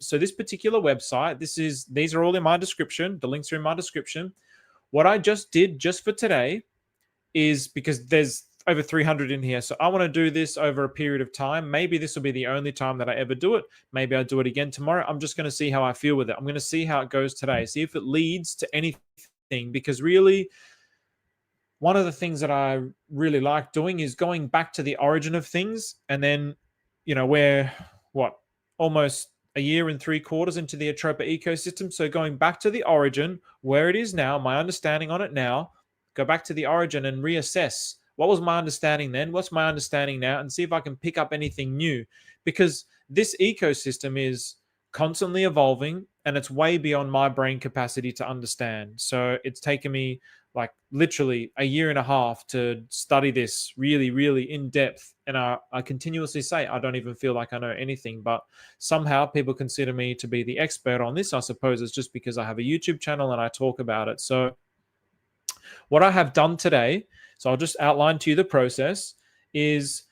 So this particular website, these are all in my description. The links are in my description. What I just did just for today is, because there's over 300 in here, so I want to do this over a period of time. Maybe this will be the only time that I ever do it. Maybe I'll do it again tomorrow. I'm just going to see how I feel with it. I'm going to see how it goes today, see if it leads to anything, because really, one of the things that I really like doing is going back to the origin of things. And then, we're almost a year and 3/4 into the Atropa ecosystem. So going back to the origin, where it is now, my understanding on it now, go back to the origin and reassess what was my understanding then, what's my understanding now, and see if I can pick up anything new. Because this ecosystem is constantly evolving and it's way beyond my brain capacity to understand. So it's taken me like literally a year and a half to study this really, really in depth. And I continuously say, I don't even feel like I know anything, but somehow people consider me to be the expert on this. I suppose it's just because I have a YouTube channel and I talk about it. So what I have done today, so I'll just outline to you the process, is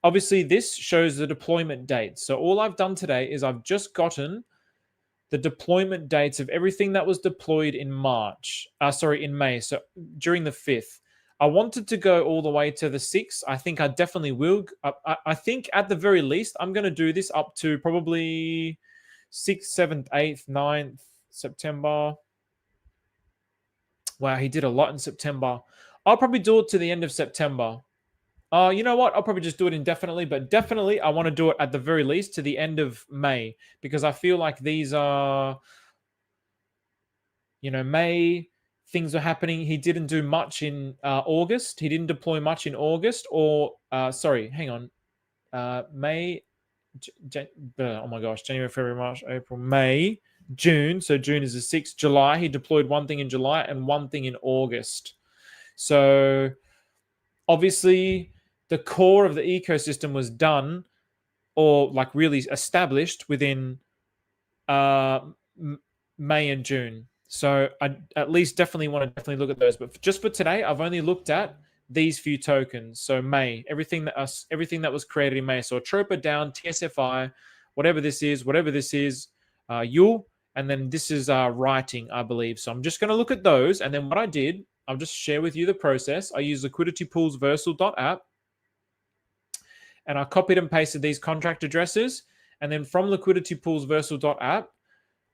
obviously this shows the deployment date. So all I've done today is I've just gotten the deployment dates of everything that was deployed in May. So during the 5th, I wanted to go all the way to the 6th. I think I definitely will. I think at the very least, I'm going to do this up to probably 6th, 7th, 8th, 9th September. Wow, he did a lot in September. I'll probably do it to the end of September. You know what? I'll probably just do it indefinitely, but definitely I want to do it at the very least to the end of May, because I feel like these are, May, things are happening. He didn't do much in August. He didn't deploy much in August May, oh my gosh, January, February, March, April, May, June. So June is the 6th. July, he deployed one thing in July and one thing in August. So obviously the core of the ecosystem was done or like really established within May and June. So I at least definitely want to look at those. But just for today, I've only looked at these few tokens. So May, everything that was created in May. So Atropa down, TSFI, whatever this is, Yule, and then this is writing, I believe. So I'm just going to look at those. And then what I did, I'll just share with you the process. I use Liquidity Pools Versal.app, and I copied and pasted these contract addresses. And then from Liquidity Pools Versal.app,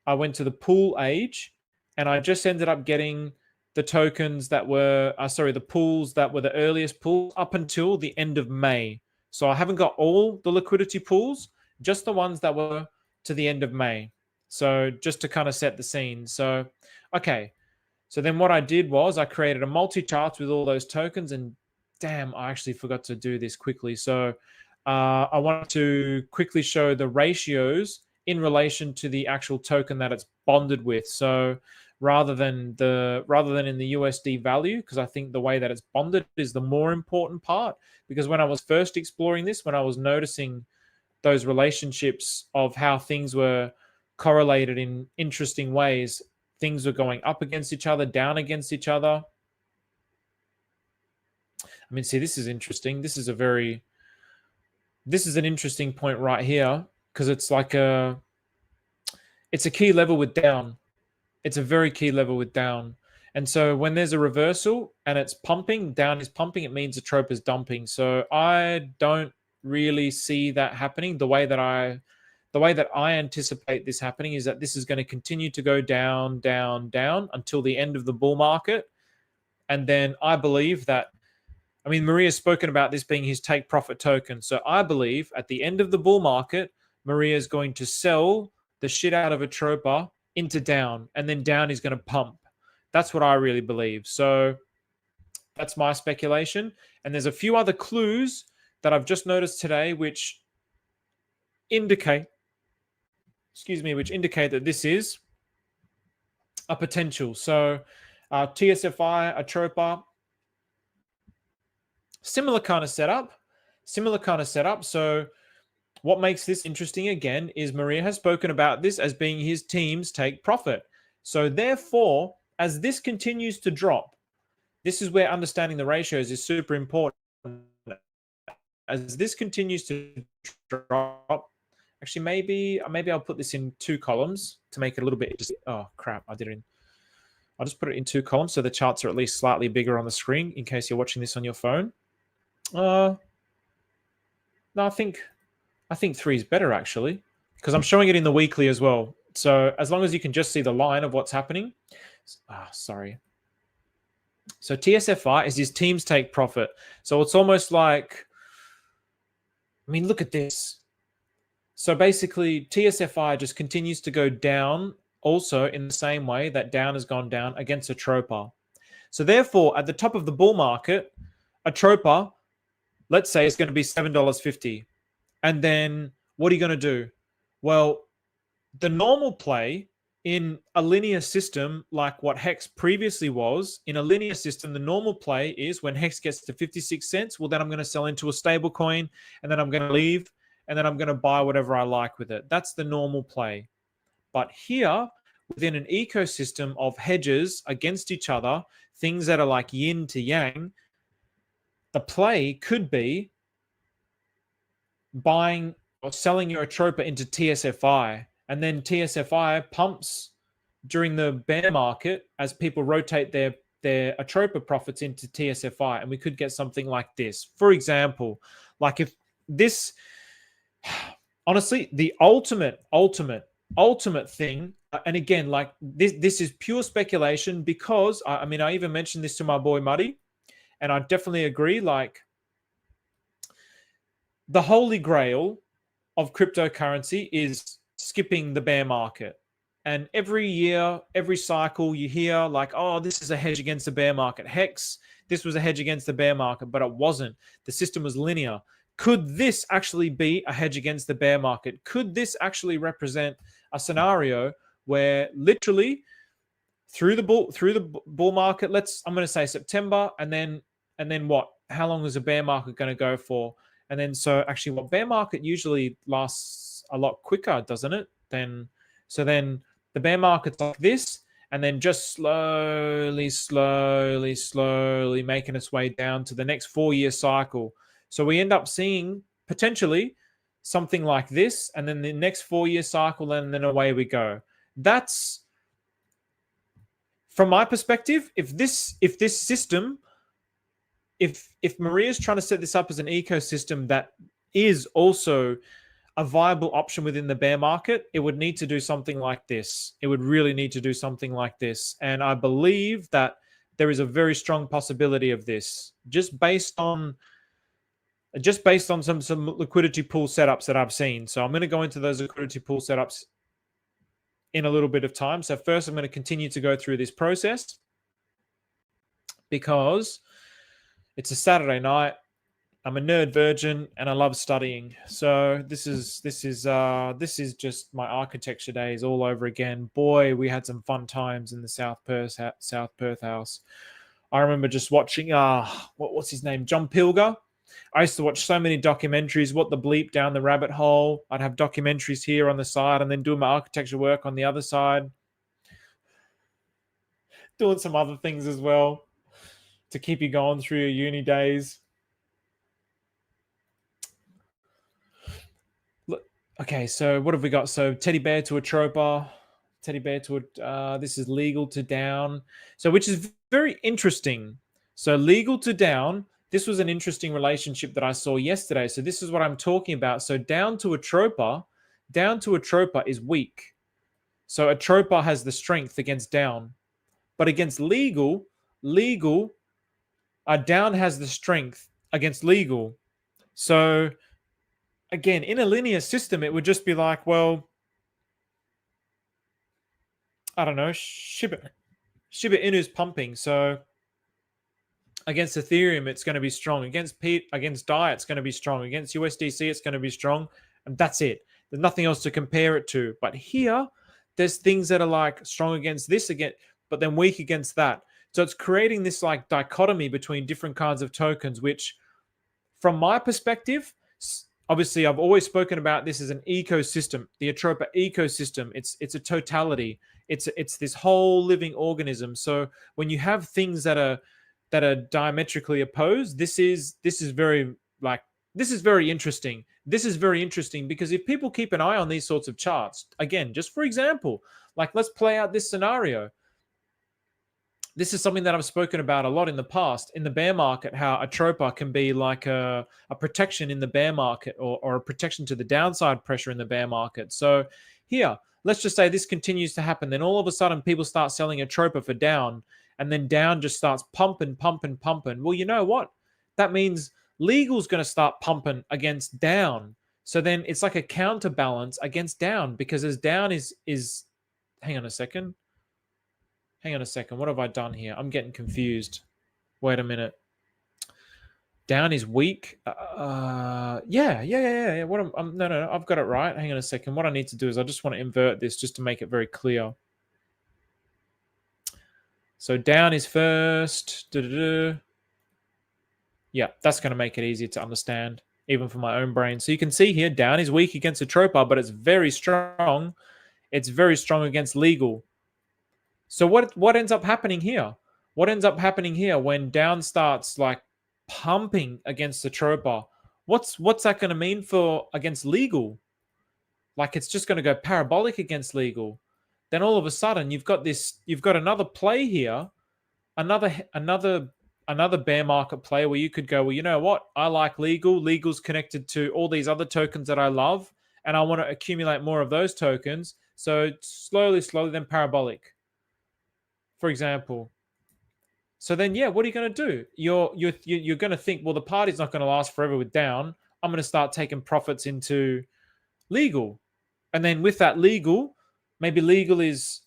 I went to the pool age, and I just ended up getting the tokens that were, the pools that were the earliest pools up until the end of May. So I haven't got all the liquidity pools, just the ones that were to the end of May. So just to kind of set the scene. So, okay. So then what I did was I created a multi-charts with all those tokens, and damn, I actually forgot to do this quickly. So I wanted to quickly show the ratios in relation to the actual token that it's bonded with. So rather than in the USD value, because I think the way that it's bonded is the more important part. Because when I was first exploring this, when I was noticing those relationships of how things were correlated in interesting ways, things were going up against each other, down against each other. I mean, see, this is interesting. This is an interesting point right here, because it's like it's a key level with down. It's a very key level with down. And so when there's a reversal and it's pumping, down is pumping, it means Atropa is dumping. So I don't really see that happening. The way that I anticipate this happening is that this is going to continue to go down, down, down until the end of the bull market. And then I believe that, I mean, Maria's spoken about this being his take profit token. So I believe at the end of the bull market, Maria is going to sell the shit out of Atropa into down, and then down is going to pump. That's what I really believe. So that's my speculation. And there's a few other clues that I've just noticed today which indicate that this is a potential. So TSFI, Atropa, similar kind of setup. So what makes this interesting again is Maria has spoken about this as being his team's take profit. So therefore, as this continues to drop, this is where understanding the ratios is super important. As this continues to drop, Actually, maybe I'll put this in 2 columns to make it a little bit. Oh crap! I'll just put it in 2 columns so the charts are at least slightly bigger on the screen in case you're watching this on your phone. No, I think 3 is better actually, because I'm showing it in the weekly as well. So as long as you can just see the line of what's happening. Sorry. So TSFI is these teams take profit. So it's almost like, I mean, look at this. So basically, TSFI just continues to go down also in the same way that down has gone down against Atropa. So therefore, at the top of the bull market, Atropa, let's say it's going to be $7.50. And then what are you going to do? Well, the normal play in a linear system like what Hex previously was, in a linear system, the normal play is when Hex gets to 56 cents, well, then I'm going to sell into a stable coin, and then I'm going to leave, and then I'm going to buy whatever I like with it. That's the normal play. But here, within an ecosystem of hedges against each other, things that are like yin to yang, the play could be buying or selling your Atropa into TSFI, and then TSFI pumps during the bear market as people rotate their Atropa profits into TSFI, and we could get something like this. For example, like if this, honestly, the ultimate thing, and again, like this is pure speculation, because I mean, I even mentioned this to my boy Muddy, and I definitely agree, like the holy grail of cryptocurrency is skipping the bear market. And every year, every cycle, you hear like, oh, this is a hedge against the bear market. Hex, this was a hedge against the bear market, but it wasn't. The system was linear. Could this actually be a hedge against the bear market? Could this actually represent a scenario where literally through the bull market, I'm going to say September, and then what? How long is a bear market going to go for? And then so actually, what bear market usually lasts a lot quicker, doesn't it? So then the bear market's like this, and then just slowly making its way down to the next 4-year cycle. So we end up seeing potentially something like this, and then the next 4-year cycle, and then away we go. That's, from my perspective, if this system, if Maria's trying to set this up as an ecosystem that is also a viable option within the bear market, it would need to do something like this. It would really need to do something like this. And I believe that there is a very strong possibility of this, just based on some liquidity pool setups that I've seen. So I'm going to go into those liquidity pool setups in a little bit of time. So first, I'm going to continue to go through this process because it's a Saturday night. I'm a nerd virgin and I love studying. So this is just my architecture days all over again. Boy, we had some fun times in the South Perth house. I remember just watching what's his name? John Pilger. I used to watch so many documentaries. What the bleep, down the rabbit hole. I'd have documentaries here on the side and then doing my architecture work on the other side. Doing some other things as well to keep you going through your uni days. Okay, so what have we got? So teddy bear to Atropa, teddy bear to this is legal to down. So which is very interesting. So legal to down, this was an interesting relationship that I saw yesterday. So this is what I'm talking about. So down to Atropa is weak. So Atropa has the strength against down. But against legal, down has the strength against legal. So again, in a linear system, it would just be like, well, I don't know, Shiba Inu's pumping. So against Ethereum, it's going to be strong. Against DAI, it's going to be strong. Against USDC, it's going to be strong. And that's it. There's nothing else to compare it to. But here, there's things that are like strong against this, but then weak against that. So it's creating this like dichotomy between different kinds of tokens, which from my perspective, obviously, I've always spoken about this as an ecosystem, the Atropa ecosystem. It's a totality. It's this whole living organism. So when you have things that are diametrically opposed, this is very interesting. this is very interesting because if people keep an eye on these sorts of charts, again, just for example, like let's play out this scenario. This is something that I've spoken about a lot in the past in the bear market, how Atropa can be like a protection in the bear market, or a protection to the downside pressure in the bear market. So here, let's just say this continues to happen. Then all of a sudden people start selling Atropa for down, and then down just starts pumping. Well, you know what? That means legal's going to start pumping against down. So then it's like a counterbalance against down, because as down is hang on a second. Hang on a second. What have I done here? I'm getting confused. Wait a minute. Down is weak. Yeah. What no. I've got it right. Hang on a second. What I need to do is I just want to invert this just to make it very clear. So down is first. Yeah, that's going to make it easier to understand, even for my own brain. So you can see here, down is weak against Atropa, but it's very strong. It's very strong against legal. So what ends up happening here? What ends up happening here when down starts like pumping against the Atropa? What's that going to mean for against legal? Like it's just going to go parabolic against legal. Then all of a sudden you've got another play here, another bear market play where you could go, well, you know what? I like legal. Legal's connected to all these other tokens that I love, and I want to accumulate more of those tokens. So slowly, then parabolic, for example. So then, yeah, what are you going to do? You're going to think, well, the party's not going to last forever with down. I'm going to start taking profits into legal. And then with that legal, maybe legal is,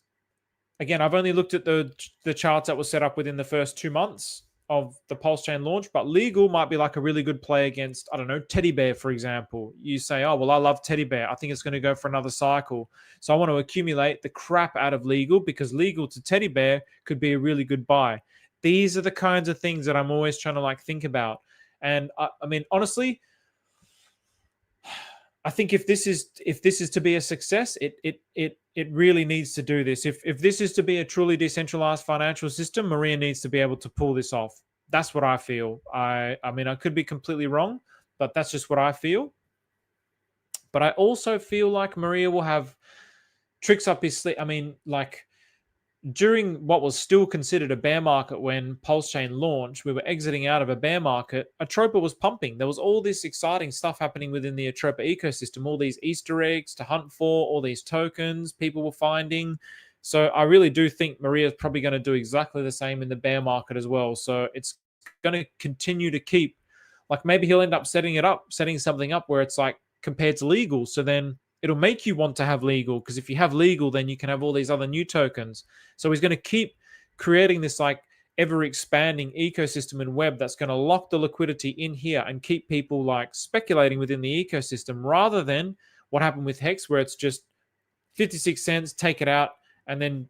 again, I've only looked at the charts that were set up within the first 2 months of the Pulse Chain launch, but legal might be like a really good play against, I don't know, Teddy Bear, for example. You say, oh, well, I love Teddy Bear. I think it's going to go for another cycle. So I want to accumulate the crap out of legal, because legal to Teddy Bear could be a really good buy. These are the kinds of things that I'm always trying to like think about. And I mean, honestly, I think if this is to be a success, it really needs to do this. If this is to be a truly decentralized financial system, Maria needs to be able to pull this off. That's what I feel. I mean, I could be completely wrong, but that's just what I feel. But I also feel like Maria will have tricks up his sleeve. I mean, like during what was still considered a bear market when Pulse Chain launched, we were exiting out of a bear market. Atropa was pumping. There was all this exciting stuff happening within the Atropa ecosystem, all these Easter eggs to hunt for, all these tokens people were finding. So I really do think Maria is probably going to do exactly the same in the bear market as well. So it's going to continue to keep, like maybe he'll end up setting something up where it's like compared to legal. So then it'll make you want to have legal, because if you have legal, then you can have all these other new tokens. So he's going to keep creating this like ever expanding ecosystem and web that's going to lock the liquidity in here and keep people like speculating within the ecosystem, rather than what happened with Hex, where it's just 56 cents, take it out, and then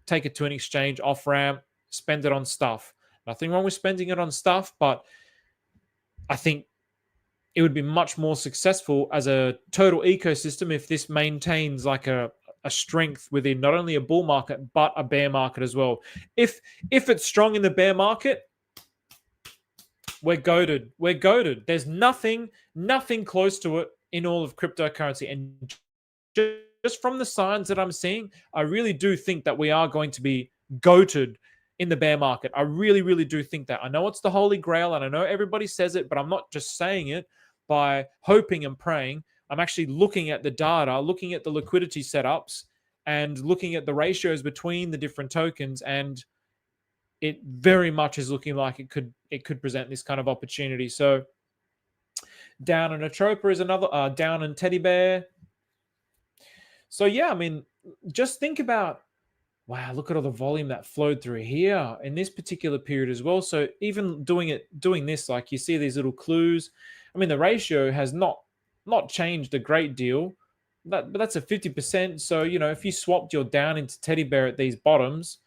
take it to an exchange off ramp, spend it on stuff. Nothing wrong with spending it on stuff, but I think it would be much more successful as a total ecosystem if this maintains like a strength within not only a bull market but a bear market as well. If it's strong in the bear market, we're goated. We're goated. There's nothing close to it in all of cryptocurrency. And just from the signs that I'm seeing, I really do think that we are going to be goated in the bear market. I really, really do think that. I know it's the holy grail, and I know everybody says it, but I'm not just saying it by hoping and praying. I'm actually looking at the data, looking at the liquidity setups, and looking at the ratios between the different tokens, and it very much is looking like it could present this kind of opportunity. So down in Atropa is another, down in Teddy Bear. So yeah, I mean, just think about, wow, look at all the volume that flowed through here in this particular period as well. So even doing this, like you see these little clues. I mean, the ratio has not changed a great deal, but that's a 50%. So, you know, if you swapped your down into Teddy Bear at these bottoms,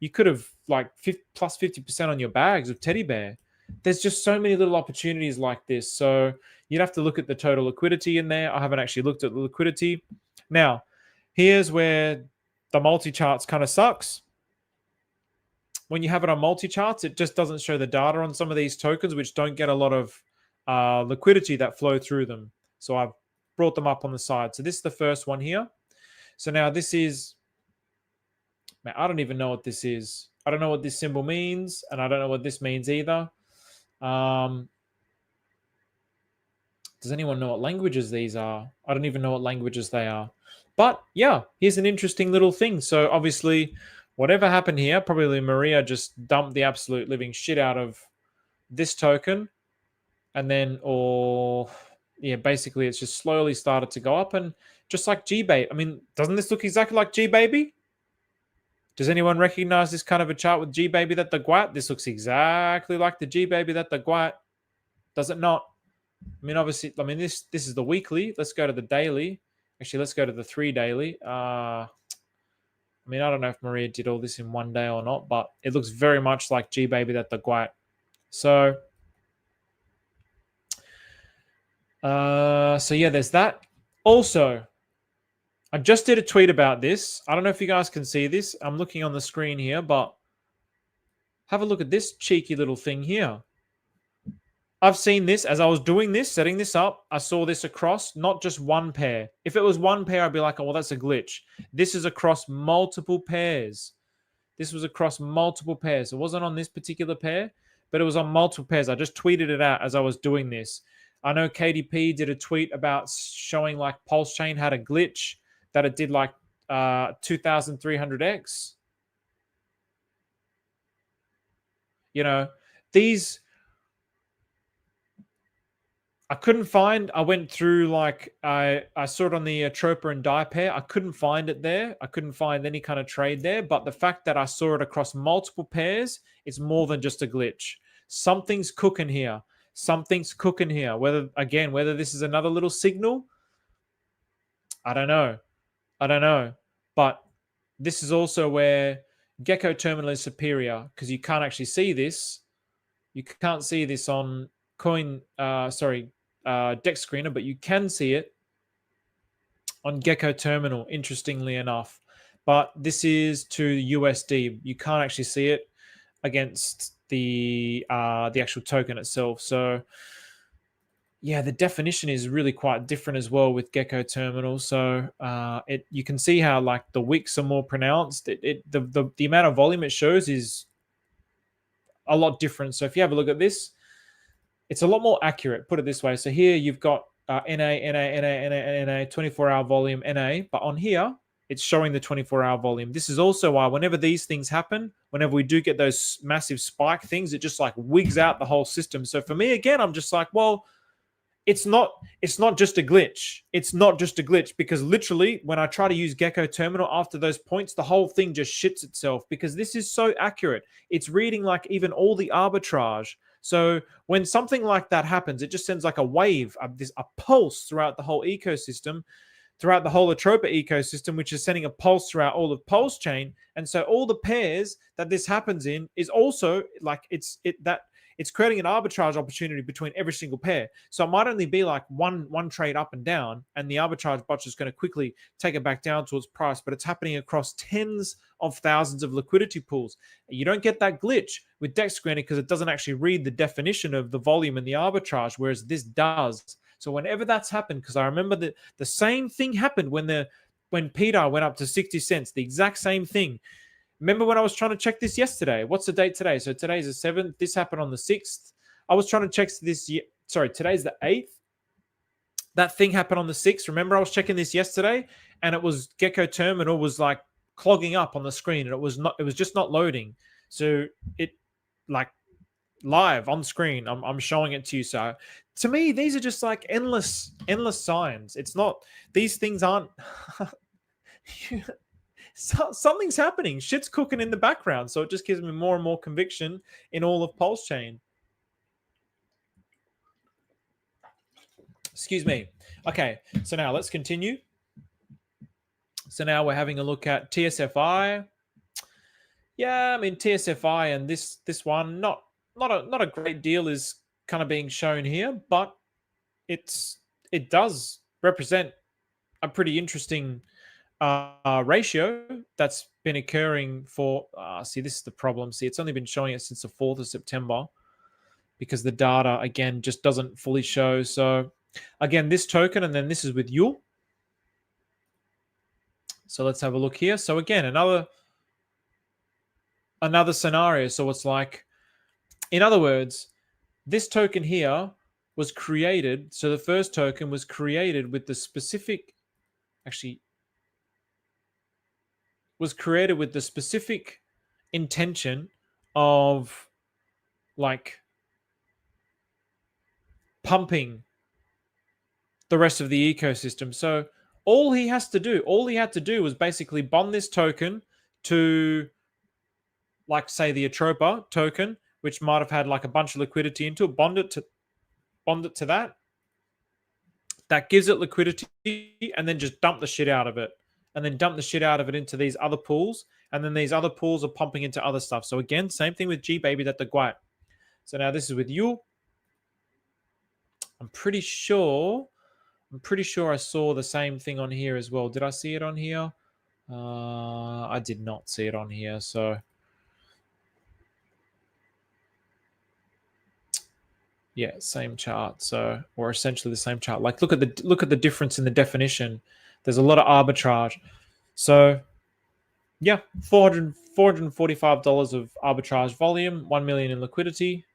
you could have like plus 50% on your bags of Teddy Bear. There's just so many little opportunities like this. So you'd have to look at the total liquidity in there. I haven't actually looked at the liquidity. Now, here's where the multi-charts kind of sucks. When you have it on multi-charts, it just doesn't show the data on some of these tokens, which don't get a lot of liquidity that flow through them. So I've brought them up on the side. So this is the first one here. So now this is, man, I don't even know what this is. I don't know what this symbol means, and I don't know what this means either. Does anyone know what languages these are? I don't even know what languages they are. But yeah, here's an interesting little thing. So obviously, whatever happened here, probably Maria just dumped the absolute living shit out of this token. And then, basically it's just slowly started to go up. And just like G-Baby, I mean, doesn't this look exactly like G-Baby? Does anyone recognize this kind of a chart with G-Baby that the Guat? This looks exactly like the G-Baby that the Guat. Does it not? I mean, obviously, this is the weekly. Let's go to the daily. Actually, let's go to the 3 daily. I don't know if Maria did all this in one day or not, but it looks very much like G-Baby that the Guat. So yeah, there's that. Also, I just did a tweet about this. I don't know if you guys can see this. I'm looking on the screen here, but have a look at this cheeky little thing here. I've seen this as I was doing this, setting this up. I saw this across not just one pair. If it was one pair, I'd be like, oh, well, that's a glitch. This is across multiple pairs. This was across multiple pairs. It wasn't on this particular pair, but it was on multiple pairs. I just tweeted it out as I was doing this. I know KDP did a tweet about showing like Pulse Chain had a glitch that it did like 2,300x. You know, these... I couldn't find, I went through like, I saw it on the Atropa and Die pair. I couldn't find it there. I couldn't find any kind of trade there. But the fact that I saw it across multiple pairs is more than just a glitch. Something's cooking here. Something's cooking here. Whether this is another little signal, I don't know. But this is also where Gecko Terminal is superior because you can't actually see this. You can't see this on Dex Screener, but you can see it on Gecko Terminal, interestingly enough. But this is to USD. You can't actually see it against the actual token itself. So yeah, the definition is really quite different as well with Gecko Terminal. So you can see how like the wicks are more pronounced. The amount of volume it shows is a lot different. So if you have a look at this, it's a lot more accurate, put it this way. So here you've got NA, 24-hour volume, NA. But on here, it's showing the 24-hour volume. This is also why whenever these things happen, whenever we do get those massive spike things, it just like wigs out the whole system. So for me, again, I'm just like, well, it's not just a glitch. It's not just a glitch because literally when I try to use Gecko Terminal after those points, the whole thing just shits itself because this is so accurate. It's reading like even all the arbitrage. So when something like that happens, it just sends like a wave, a pulse throughout the whole ecosystem, throughout the whole Atropa ecosystem, which is sending a pulse throughout all of Pulse Chain. And so all the pairs that this happens in is also like it's creating an arbitrage opportunity between every single pair. So it might only be like one trade up and down, and the arbitrage bot is going to quickly take it back down towards price, but it's happening across tens of thousands of liquidity pools. You don't get that glitch with Dex Screener because it doesn't actually read the definition of the volume and the arbitrage, whereas this does. So whenever that's happened, because I remember that the same thing happened when Pt I went up to 60 cents, the exact same thing. Remember when I was trying to check this yesterday? What's the date today? So today's the 7th. This happened on the 6th. I was trying to check this. Today's the 8th. That thing happened on the 6th. Remember I was checking this yesterday, and it was Gecko Terminal was like clogging up on the screen, and it was just not loading. So it like live on screen. I'm showing it to you. So to me, these are just like endless signs. It's not. These things aren't. Something's happening. Shit's cooking in the background. So it just gives me more and more conviction in all of Pulse Chain. Excuse me. Okay, so now let's continue. So now we're having a look at TSFI. Yeah, I mean TSFI and this one, not a great deal is kind of being shown here, but it does represent a pretty interesting ratio that's been occurring for, see, this is the problem. See, it's only been showing it since the 4th of September because the data, again, just doesn't fully show. So Again, this token, and then this is with Yule. So let's have a look here. So again, another scenario. So it's like, in other words, this token here was created. So the first token was created with the specific, actually, was created with the specific intention of like pumping the rest of the ecosystem. So all he had to do was basically bond this token to, like, say, the Atropa token, which might have had like a bunch of liquidity into it, bond it to that. That gives it liquidity, and then just dump the shit out of it. And then dump the shit out of it into these other pools. And then these other pools are pumping into other stuff. So again, same thing with G Baby that the Guat. So now this is with you. I'm pretty sure I saw the same thing on here as well. Did I see it on here? I did not see it on here. So yeah, same chart. So, or essentially the same chart. Like, look at the difference in the definition. There's a lot of arbitrage. So yeah, $445 of arbitrage volume, 1 million in liquidity.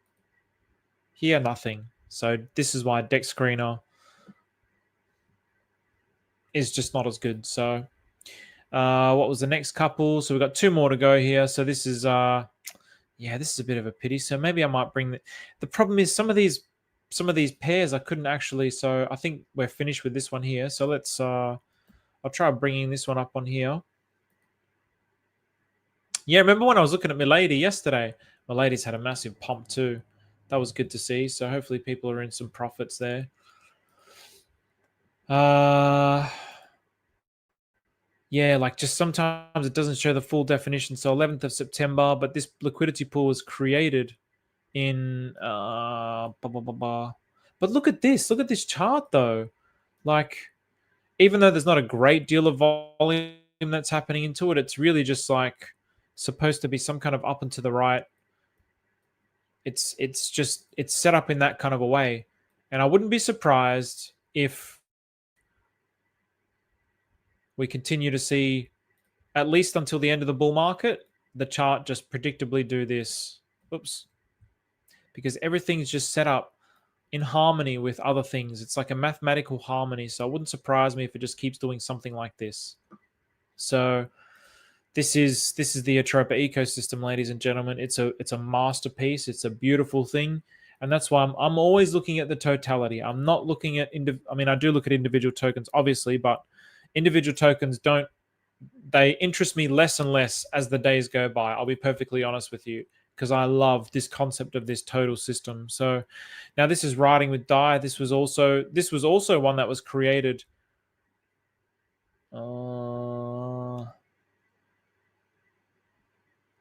Here, nothing. So this is why Deck Screener is just not as good. So what was the next couple? So we've got two more to go here. So this is yeah, this is a bit of a pity. So maybe I might bring the problem is some of these pairs I couldn't actually. So I think we're finished with this one here. So let's I'll try bringing this one up on here. Yeah, remember when I was looking at Milady yesterday? Milady's had a massive pump too. That was good to see. So hopefully people are in some profits there. Yeah, like just sometimes it doesn't show the full definition. So 11th of September, but this liquidity pool was created in But look at this. Look at this chart though. Like, even though there's not a great deal of volume that's happening into it, it's really just like supposed to be some kind of up and to the right. It's set up in that kind of a way. And I wouldn't be surprised if we continue to see, at least until the end of the bull market, the chart just predictably do this. Oops. Because everything's just set up in harmony with other things. It's like a mathematical harmony. So it wouldn't surprise me if it just keeps doing something like this. So this is the Atropa ecosystem, ladies and gentlemen. It's a masterpiece. It's a beautiful thing. And that's why I'm always looking at the totality. I'm not looking at I do look at individual tokens, obviously, but individual tokens they interest me less and less as the days go by. I'll be perfectly honest with you, because I love this concept of this total system. So now this is riding with DAI. This was also one that was created.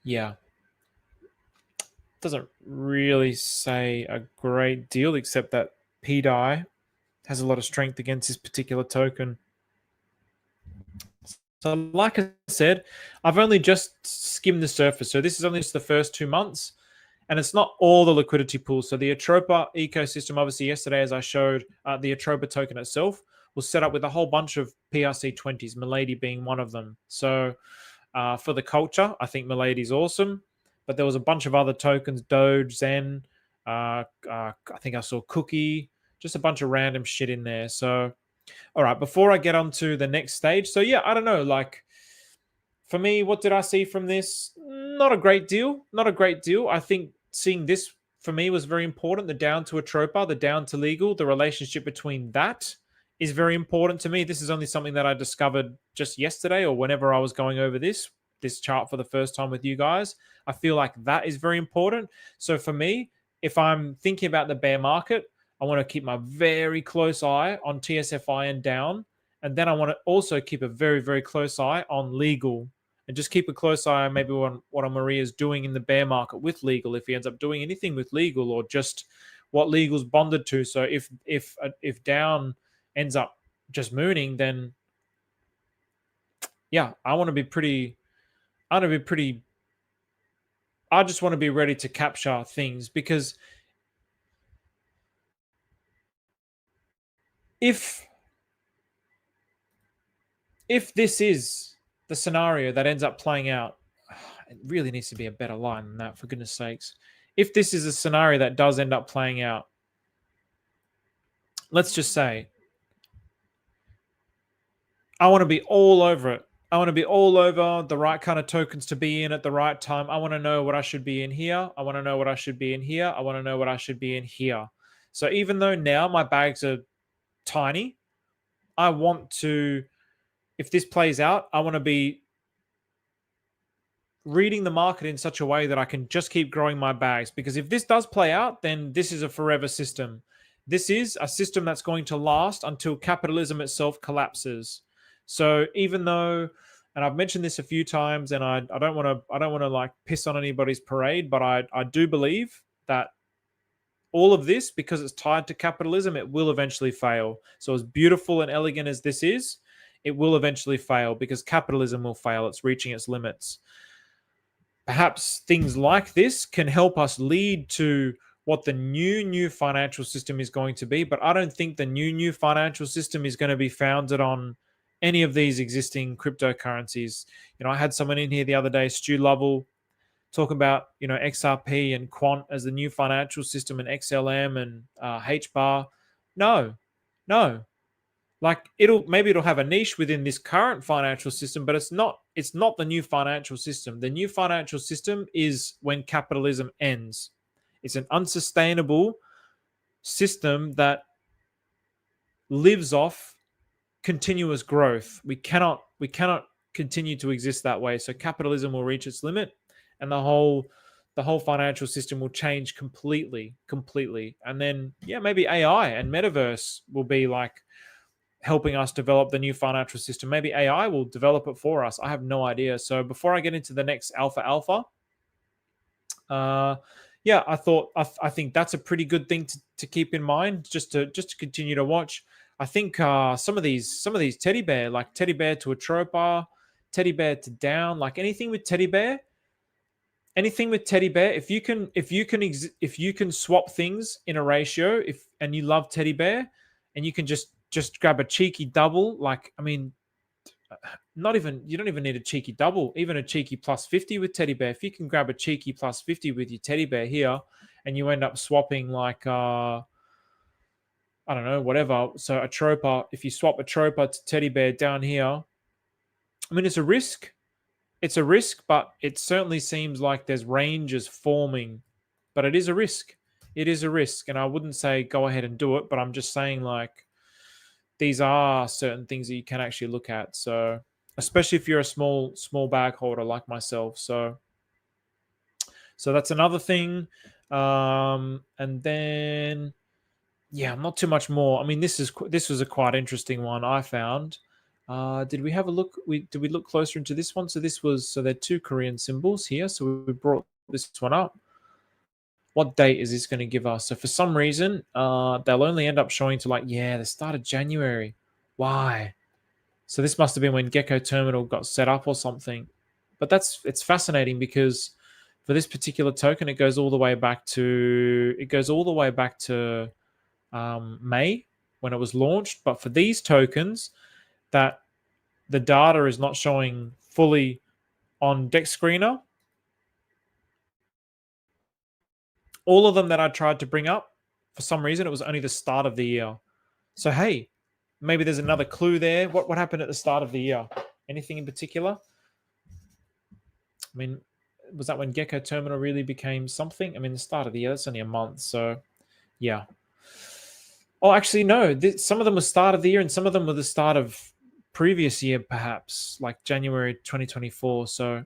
Yeah. Doesn't really say a great deal, except that Pt I has a lot of strength against this particular token. So like I said, I've only just skimmed the surface. So this is only just the first 2 months, and it's not all the liquidity pools. So the Atropa ecosystem, obviously yesterday, as I showed, the Atropa token itself was set up with a whole bunch of PRC20s, Milady being one of them. So for the culture, I think Milady's awesome. But there was a bunch of other tokens, Doge, Zen, I think I saw Cookie, just a bunch of random shit in there. So, all right, before I get on to the next stage. So, yeah, I don't know. Like, for me, what did I see from this? Not a great deal. Not a great deal. I think seeing this, for me, was very important. The down to Atropa, the down to legal, the relationship between that is very important to me. This is only something that I discovered just yesterday or whenever I was going over this chart for the first time with you guys. I feel like that is very important. So for me, if I'm thinking about the bear market, I want to keep my very close eye on TSFI and down. And then I want to also keep a very, very close eye on legal, and just keep a close eye on maybe what Maria is doing in the bear market with legal, if he ends up doing anything with legal, or just what legal's bonded to. So if down ends up just mooning, then yeah, I just want to be ready to capture things, because if this is the scenario that ends up playing out, it really needs to be a better line than that, for goodness sakes. If this is a scenario that does end up playing out, let's just say I want to be all over it. I want to be all over the right kind of tokens to be in at the right time. I want to know what I should be in here. I want to know what I should be in here. I want to know what I should be in here. So even though now my bags are tiny, I want to, if this plays out, I want to be reading the market in such a way that I can just keep growing my bags. Because if this does play out, then this is a forever system. This is a system that's going to last until capitalism itself collapses. So even though, and I've mentioned this a few times, and I don't want to like piss on anybody's parade, but I do believe that all of this, because it's tied to capitalism, it will eventually fail. So as beautiful and elegant as this is, it will eventually fail because capitalism will fail. It's reaching its limits. Perhaps things like this can help us lead to what the new financial system is going to be, but I don't think the new financial system is going to be founded on any of these existing cryptocurrencies. You know, I had someone in here the other day, Stu Lovell, talk about, you know, XRP and Quant as the new financial system, and XLM and HBAR. No. Like maybe it'll have a niche within this current financial system, but it's not the new financial system. The new financial system is when capitalism ends. It's an unsustainable system that lives off continuous growth. We cannot continue to exist that way. So capitalism will reach its limit, and the whole financial system will change completely. And then maybe AI and metaverse will be like helping us develop the new financial system. Maybe AI will develop it for us. I have no idea. So before I get into the next alpha, I think that's a pretty good thing to keep in mind, just to continue to watch. I think some of these teddy bear, like teddy bear to Atropa, teddy bear to down, like anything with teddy bear, if you can swap things in a ratio, and you love teddy bear, and you can just grab a cheeky double, like, I mean, you don't even need a cheeky double, even a cheeky plus 50 with teddy bear. If you can grab a cheeky plus 50 with your teddy bear here, and you end up swapping like I don't know, whatever. So Atropa, if you swap Atropa to teddy bear down here, I mean, it's a risk, but it certainly seems like there's ranges forming, but it is a risk. And I wouldn't say go ahead and do it, but I'm just saying, like, these are certain things that you can actually look at. So especially if you're a small bag holder like myself. So that's another thing. And then not too much more. I mean, this was a quite interesting one I found. Did we have a look? Did we look closer into this one? So there are two Korean symbols here. So we brought this one up. What date is this going to give us? So for some reason, they'll only end up showing to the start of January. Why? So this must have been when Gecko Terminal got set up or something. But it's fascinating because for this particular token, it goes all the way back to May when it was launched. But for these tokens, that the data is not showing fully on Dex Screener. All of them that I tried to bring up, for some reason, it was only the start of the year. So, hey, maybe there's another clue there. What happened at the start of the year? Anything in particular? I mean, was that when Gecko Terminal really became something? I mean, the start of the year, that's only a month. So, yeah. Oh, actually, no. Some of them were start of the year and some of them were the start of previous year, perhaps, like January 2024. So,